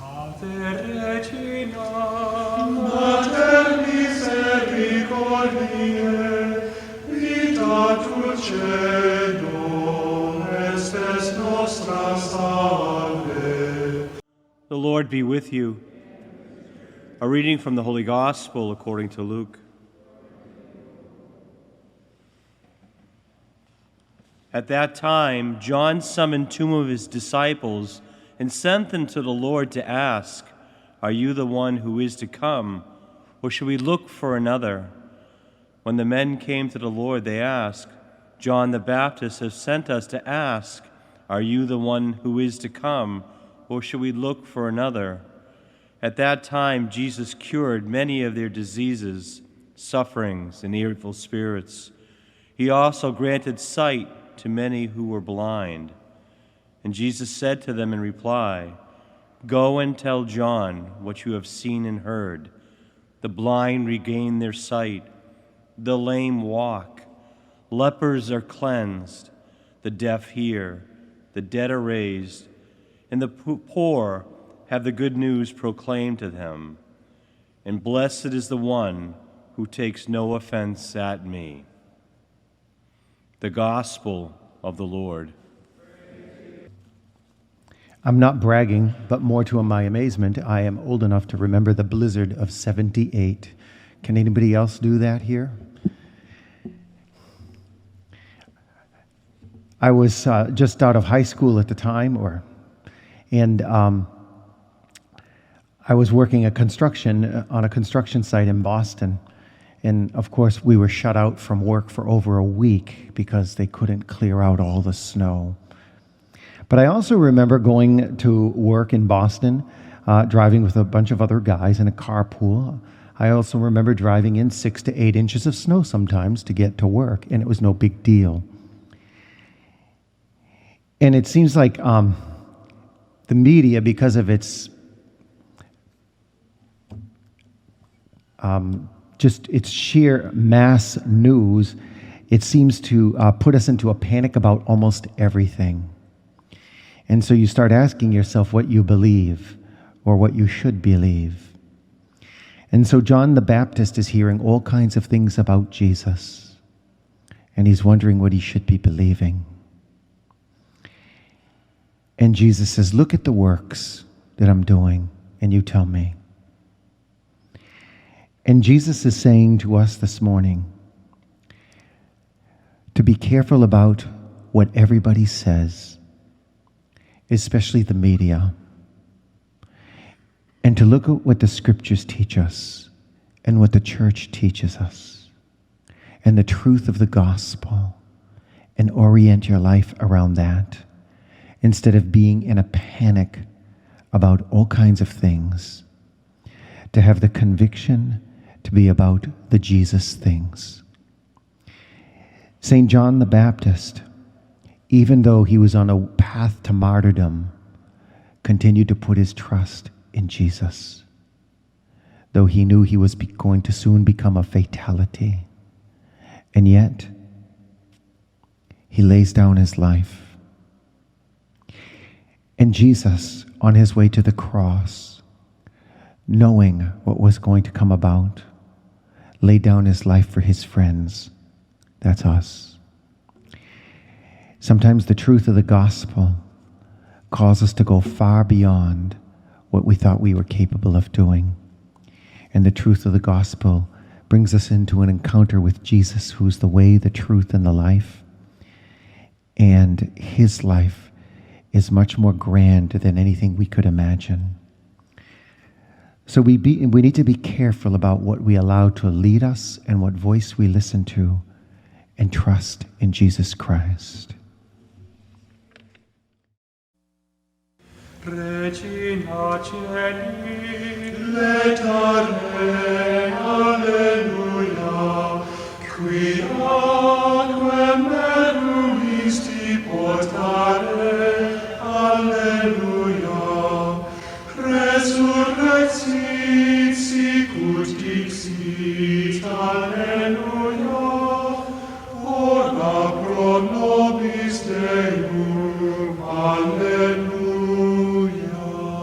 Ave Regina, Mater misericordiae, vita dulcedo, estes nostra salve. The Lord be with you. A reading from the Holy Gospel according to Luke. At that time, John summoned two of his disciples and sent them to the Lord to ask, "Are you the one who is to come, or should we look for another?" When the men came to the Lord, they asked, "John the Baptist has sent us to ask, 'Are you the one who is to come, or should we look for another?'" At that time, Jesus cured many of their diseases, sufferings, and evil spirits. He also granted sight to many who were blind. And Jesus said to them in reply, "Go and tell John what you have seen and heard. The blind regain their sight, the lame walk, lepers are cleansed, the deaf hear, the dead are raised, and the poor have the good news proclaimed to them. And blessed is the one who takes no offense at me." The Gospel of the Lord. I'm not bragging, but more to my amazement, I am old enough to remember the blizzard of 78. Can anybody else do that here? I was just out of high school at the time, and I was working on a construction site in Boston. And of course, we were shut out from work for over a week because they couldn't clear out all the snow. But I also remember going to work in Boston, driving with a bunch of other guys in a carpool. I also remember driving in 6 to 8 inches of snow sometimes to get to work, and it was no big deal. And it seems like the media, because of its just its sheer mass news, it seems to put us into a panic about almost everything. And so you start asking yourself what you believe or what you should believe. And so John the Baptist is hearing all kinds of things about Jesus, and he's wondering what he should be believing. And Jesus says, "Look at the works that I'm doing, and you tell me." And Jesus is saying to us this morning to be careful about what everybody says, especially the media, and to look at what the scriptures teach us and what the church teaches us and the truth of the gospel, and orient your life around that instead of being in a panic about all kinds of things, to have the conviction to be about the Jesus things. St. John the Baptist, even though he was on a path to martyrdom, continued to put his trust in Jesus, though he knew he was going to soon become a fatality. And yet, he lays down his life. And Jesus, on his way to the cross, knowing what was going to come about, laid down his life for his friends. That's us. Sometimes the truth of the gospel calls us to go far beyond what we thought we were capable of doing. And the truth of the gospel brings us into an encounter with Jesus, who's the way, the truth, and the life. And his life is much more grand than anything we could imagine. So we need to be careful about what we allow to lead us and what voice we listen to, and trust in Jesus Christ. Regina Celi, letare, alleluia, qui aquam meruisti portare, alleluia, resurrexit sicut dixit, alleluia, ora pro nobis Deum, alleluia.